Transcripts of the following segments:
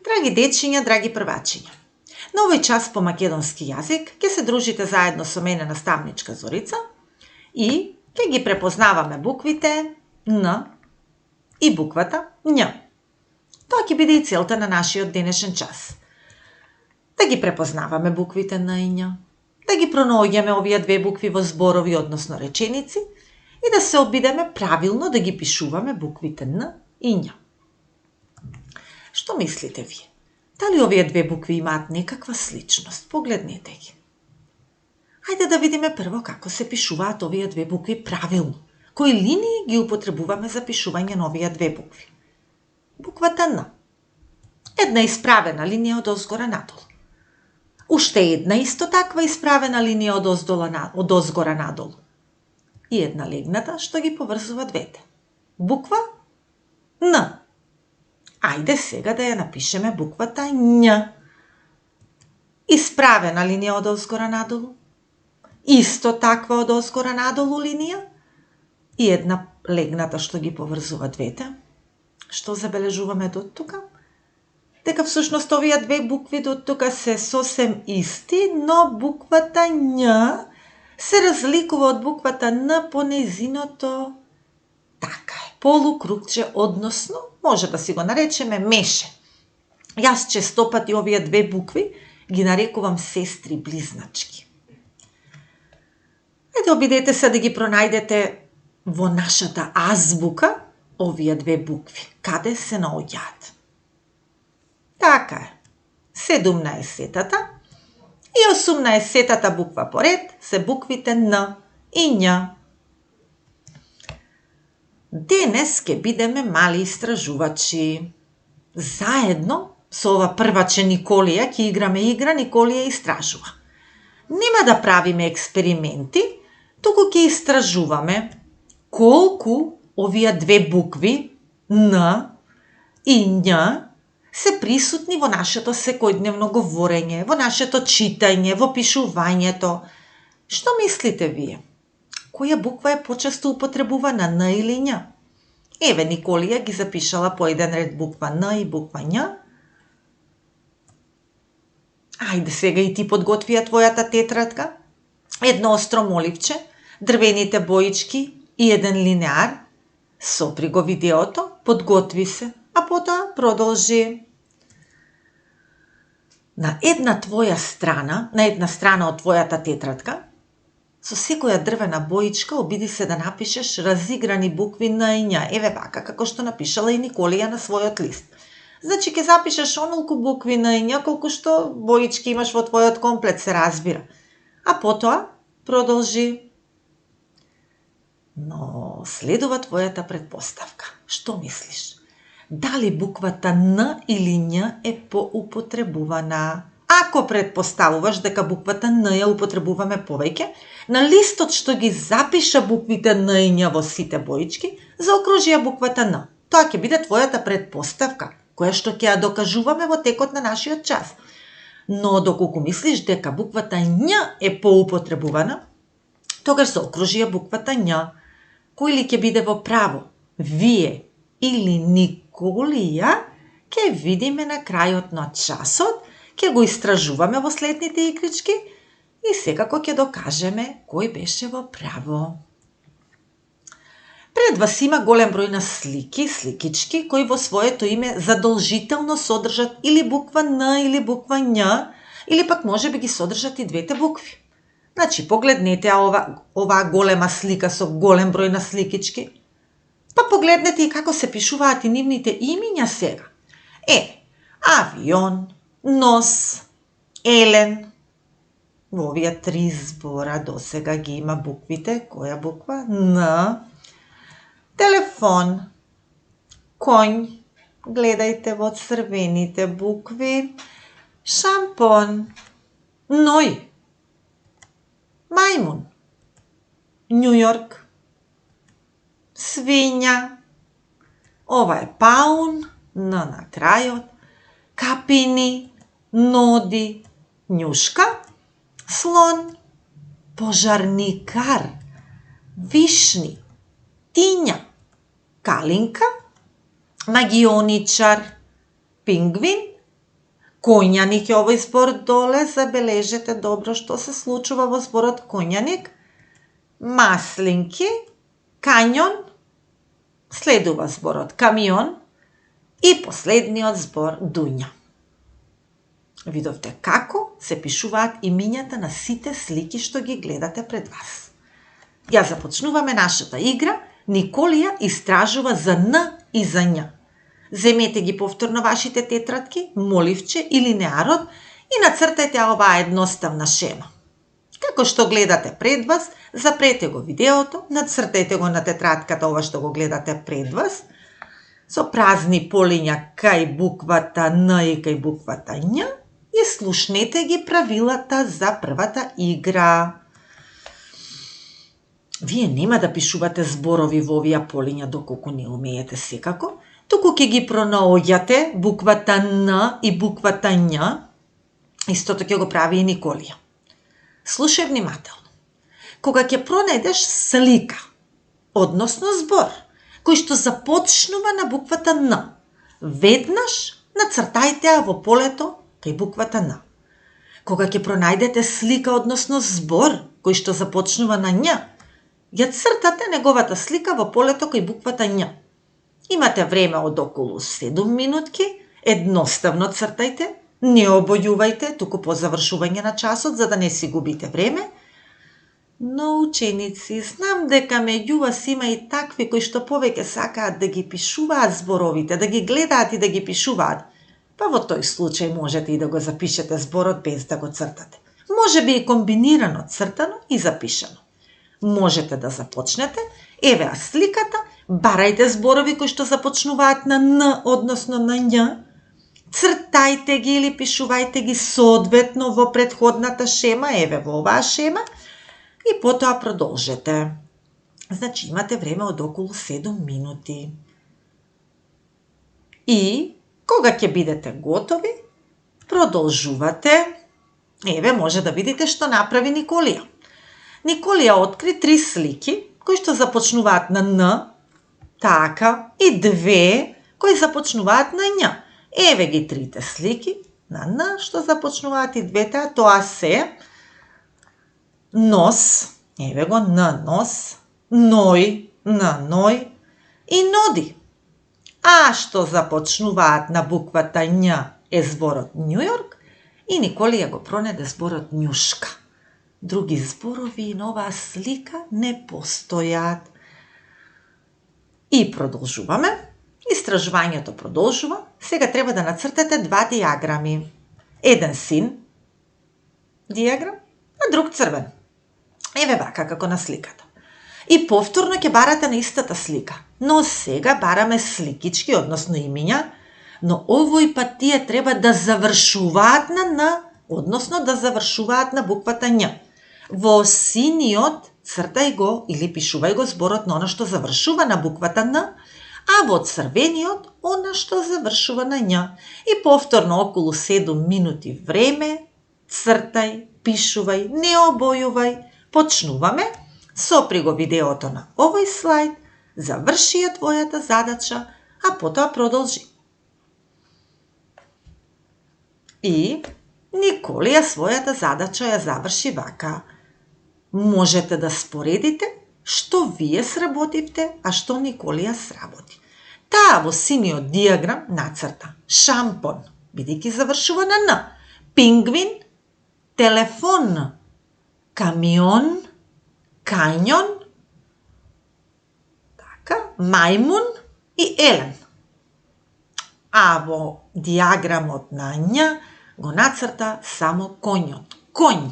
Драги дечиња, драги првачиња, на овој час по македонски јазик ќе се дружите заедно со мене наставничка Зорица и ќе ги препознаваме буквите Н и буквата Њ. Тоа ќе биде и целта на нашиот денешен час. Да ги препознаваме буквите Н и Њ, да ги пронаоѓаме овие две букви во зборови, односно реченици, и да се обидеме правилно да ги пишуваме буквите Н и Њ. Што мислите вие? Дали овие две букви имаат некаква сличност? Погледнете ги. Хајде да видиме прво како се пишуваат овие две букви правилно. Кои линии ги употребуваме за пишување на овие две букви? Буквата Н. Една исправена линија од озгора надолу. Уште една исто таква исправена линија од озгора надолу. И една легната што ги поврзува двете. Буква Н. Ајде сега да ја напишеме буквата Њ. Исправена линија од озгора надолу. Исто таква од озгора надолу линија. И една легната што ги поврзува двете. Што забележуваме до тука? Дека всушност овие две букви до тука се сосем исти, но буквата Њ се разликува од буквата Н по нејзиното така е, полукругче, односно, може да си го наречеме меше. Јас честопати овие две букви ги нарекувам сестри близначки. Ајде обидете се да ги пронајдете во нашата азбука овие две букви. Каде се наоѓаат? Така е. 17-тата и 18-тата буква поред се буквите Н и Њ. Денес ќе бидеме мали истражувачи. Заедно со ова прваче Николија ќе играме игра Николија истражува. Нема да правиме експерименти, туку ќе истражуваме колку овие две букви Н и Њ се присутни во нашето секојдневно говорење, во нашето читање, во пишувањето. Што мислите вие? Која буква е почесто употребувана, Н или Њ? Еве, Николија ги запишала по еден ред буква Н и буква Њ. Ајде сега и ти подготви ја твојата тетрадка. Едно остро моливче, дрвените боички и еден линеар. Сопри го видеото, подготви се, а потоа продолжи. На една страна од твојата тетрадка, со секоја дрвена боичка обиди се да напишеш разиграни букви Н и Њ. Еве вака, како што напишала и Николија на својот лист. Значи, ќе запишеш онолку букви Н и Њ, колку што боички имаш во твојот комплет, се разбира. А потоа продолжи. Но следува твојата предпоставка. Што мислиш? Дали буквата Н или Њ е поупотребувана? Ако предпоставуваш дека буквата Н ја употребуваме повеќе, на листот што ги запиша буквите Н и Њ во сите боички, заокружи ја буквата Н. Тоа ќе биде твојата предпоставка, која што ќе ја докажуваме во текот на нашиот час. Но доколку мислиш дека буквата Њ е поупотребувана, тогаш заокружи ја буквата Њ. Кој ли ќе биде во право? Вие или Николија? Ќе видиме на крајот на часот, ќе го истражуваме во следните игрички и секако ќе докажеме кој беше во право. Пред вас има голем број на сликички, кои во своето име задолжително содржат или буква Н или буква Њ, или пак може би ги содржат и двете букви. Значи, погледнете оваа голема слика со голем број на сликички. Па погледнете и како се пишуваат и нивните имиња сега. Авион, нос, елен. Во овие три збора досега ги има буквите. Која буква? Н. Телефон, коњ. Гледајте во црвените букви. Шампон, ној. Мајмун, Њујорк. Свиња, ова е паун, Н на крајот. Капини, ноди, њушка. Слон, пожарникар. Вишни, тиња. Калинка, магионичар. Пингвин, Конјаник е овој збор доле, забележете добро што се случува во зборот конјаник. Маслинки, кањон, следува зборот камион и последниот збор дуња. Видовте како се пишуваат имињата на сите слики што ги гледате пред вас. Ја започнуваме нашата игра. Николија истражува за Н и за Њ. Земете ги повторно вашите тетрадки, моливче или линеарот и нацртајте оваа едноставна шема. Како што гледате пред вас, запрете го видеото, нацртајте го на тетрадката ова што го гледате пред вас, со празни полиња кај буквата Н и кај буквата Њ и слушнете ги правилата за првата игра. Вие нема да пишувате зборови во овие полиња доколку не умеете секако, туку ќе ги пронаоѓате буквата Н и буквата Њ, истото ќе го прави и Николија. Слушај внимателно. Кога ќе пронајдеш слика, односно збор, кој што започнува на буквата Н, веднаш нацртајте ја во полето кај буквата Н. Кога ќе пронајдете слика, односно збор, кој што започнува на Њ, ја цртате неговата слика во полето кај буквата Њ. Имате време од околу 7 минутки, едноставно цртајте, не обојувајте, туку по завршување на часот, за да не си губите време. Но, ученици, знам дека меѓу вас има и такви кои што повеќе сакаат да ги пишуваат зборовите, да ги гледаат и да ги пишуваат. Па во тој случај можете и да го запишете зборот без да го цртате. Може би и комбинирано цртано и запишано. Можете да започнете, еве сликата, барајте зборови кои што започнуваат на Н, односно на Њ, цртајте ги или пишувајте ги соодветно во претходната шема, еве во оваа шема, и потоа продолжете. Значи имате време од околу 7 минути. И кога ќе бидете готови, продолжувате. Еве може да видите што направи Николија. Николија откри 3 слики кои што започнуваат на Н, така, и 2 кои започнуваат на Њ. Еве ги 3 слики на Н што започнуваат и двете, а тоа се нос, еве го Н нос, ној, Н ној и ноди. А што започнуваат на буквата Њ е зборот Њујорк и Николија го пронајде зборот њушка. Други зборови на оваа слика не постојат. И продолжуваме. Истражувањето продолжува. Сега треба да нацртате 2 диаграми. Еден син диаграм, а друг црвен. Еве вака како на сликата. И повторно ќе барате на истата слика. Но сега бараме сликички, односно имиња, но овој пат тие треба да завршуваат на Н, односно да завршуваат на буквата Њ. Во синиот цртај го или пишувај го зборот на она што завршува на буквата Н, а во црвениот она што завршува на Њ. И повторно околу 7 минути време, цртај, пишувај, не обојувај. Почнуваме, сопри го видеото на овој слайд, заврши ја твојата задача, а потоа продолжи. И Николија својата задача ја заврши вака. Можете да споредите што вие сработивте, а што Николија сработи. Таа во синиот диаграм нацрта шампон, бидејќи завршува на Н, пингвин, телефон, камион, кањон, така, мајмун и елен. А во диаграмот на Њ го нацрта само коњот. Коњ.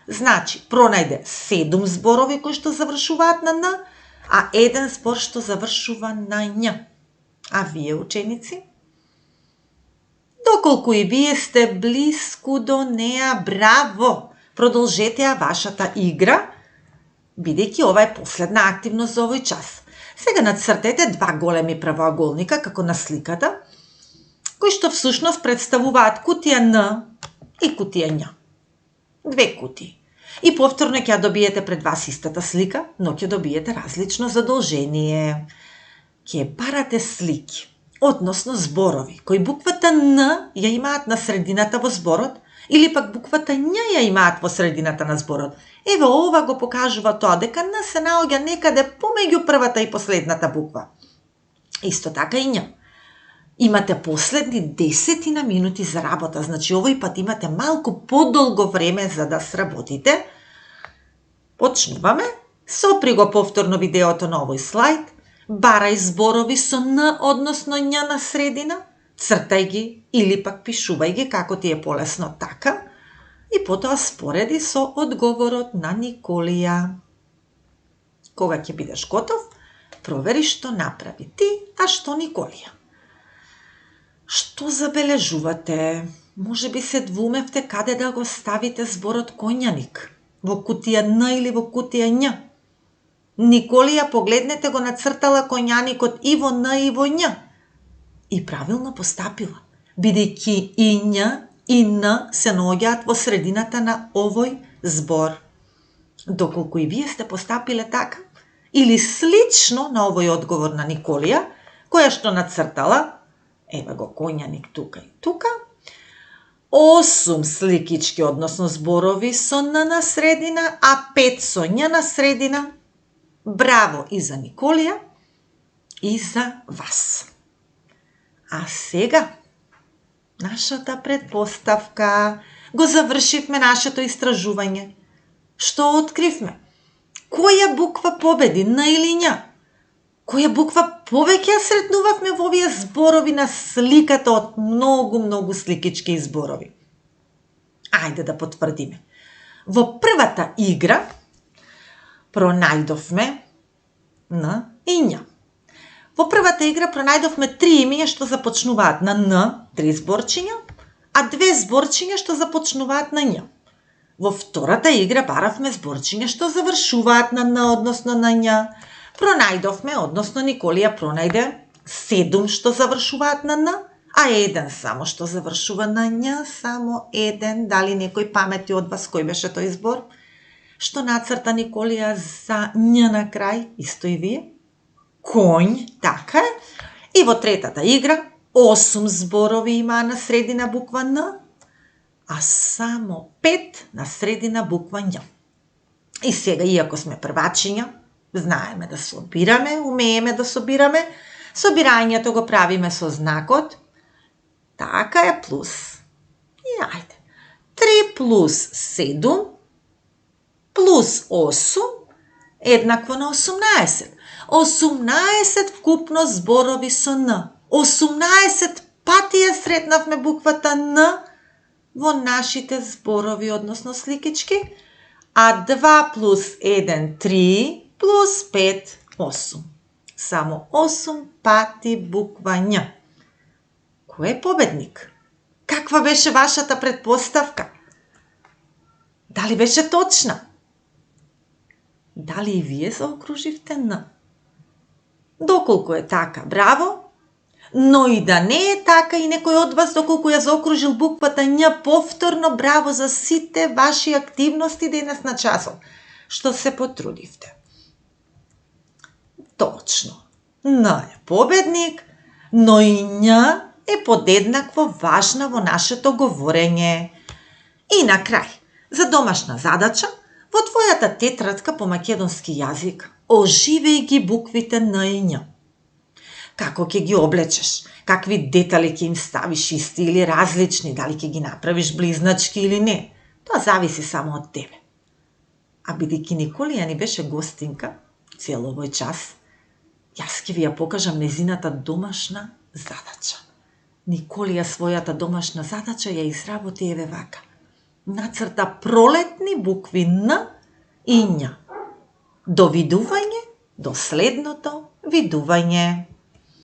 Значи, пронајде 7 зборови кои што завршуваат на Н, а еден збор што завршува на Њ. А вие, ученици? Доколку и вие сте блиску до неа, браво! Продолжете ја вашата игра, бидејќи ова е последна активност за овој час. Сега нацртете 2 големи правоаголника, како на сликата, кои што всушност представуваат кутија Н и кутија Њ. 2 кутии. И повторно ќе ја добиете пред вас истата слика, но ќе добиете различно задолжение. Ќе барате слики. односно зборови, кои буквата Н ја имаат на средината во зборот, или пак буквата Њ ја имаат во средината на зборот. Еве ова го покажува тоа дека Н се наоѓа некаде помеѓу првата и последната буква. Исто така и Њ. Имате последни 10 минути за работа, значи овој пат имате малку подолго време за да сработите. Почнуваме. Сопри го повторно видеото на овој слайд. Барај зборови со Н, односно Њ на средина, цртај ги или пак пишувај ги како ти е полесно така и потоа спореди со одговорот на Николија. Кога ќе бидеш готов, провери што направи ти, а што Николија. Што забележувате? Може би се двумевте каде да го ставите зборот коњаник, во кутија Н или во кутија Њ. Николија, погледнете, го нацртала коњаникот и во Н и во Њ. И правилно постапила, бидејќи и Њ и Н се наоѓаат во средината на овој збор. Доколку и вие сте постапиле така, или слично на овој одговор на Николија, која што нацртала, еве го коњаник тука и тука, 8 сликички, односно зборови со Н на средина, а 5 со Њ на средина. Браво и за Николија и за вас. А сега, нашата предпоставка. Го завршивме нашето истражување. Што откривме? Која буква победи, Н или Њ? Која буква повеќе ја сретнувавме во овие зборови на сликата од многу сликички зборови? Ајде да потврдиме. Во првата игра пронајдовме Н и Њ. Во првата игра пронајдовме 3 имиња што започнуваат на Н, 3 зборчиња, а 2 зборчиња што започнуваат на Њ. Во втората игра баравме зборчиња што завршуваат на Н, односно на Њ. Пронајдовме, односно Николија пронајде 7 што завршуваат на Н, а 1 само што завршува на Њ, само 1. Дали некој памети од вас кој беше тој збор? Што нацрта Николија за Њ на крај, исто и вие? Конј, така е. И во третата игра 8 зборови има на средина буква Н, а само 5 на средина буква Њ. И сега, иако сме првачиња, знаеме да собираме, умееме да собираме, собирањето го правиме со знакот, така е, плюс. И ајде. 3 плюс 7 плюс 8 еднакво на 18. 18 вкупно зборови со Н. 18 пати ја сретнавме буквата Н во нашите зборови, односно сликички, а 2 плюс 1 3 плюс 5 8. Само 8 пати буква Њ. Кој е победник? Каква беше вашата предпоставка? Дали беше точна? Дали и вие заокруживте Н? Доколку е така, браво! Но и да не е така и некој од вас доколку ја заокружил буквата Њ повторно, браво за сите ваши активности денес на часот, што се потрудивте. Точно, Н е победник, но и Њ е подеднакво важна во нашето говорење. И на крај, за домашна задача, во твојата тетрадка по македонски јазик оживеј ги буквите Н и Њ. Како ќе ги облечеш? Какви детали ќе им ставиш, исти или различни? Дали ќе ги направиш близначки или не? Тоа зависи само од тебе. А бидејќи Николија ни беше гостинка цел овој час, јас ќе ви ја покажам незината домашна задача. Николија својата домашна задача ја изработи еве вака. Нацрта пролетни букви Н и Њ. До видување, до следното видување.